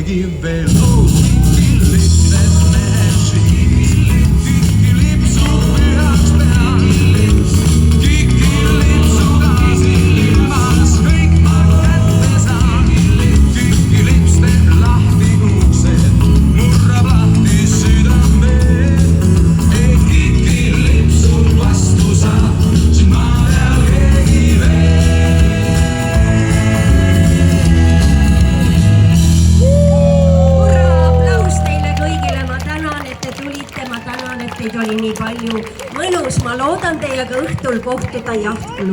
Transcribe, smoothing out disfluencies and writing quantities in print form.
keegi veel lipseb mees. Kiki lipsub pühaks peal, Kiki lipsuga silmas kõik ma kätte saan. Kiki lips teeb lahti uksed, murrab lahti südame. Kiki lipsu vastu saab siin maa peal keegi veel. Aplaus teile kõigile, ma tänan, et te tulite, ma tänan, et teid oli nii palju. Mõnus, ma loodan teiega õhtul kohtuda Jahtklubis.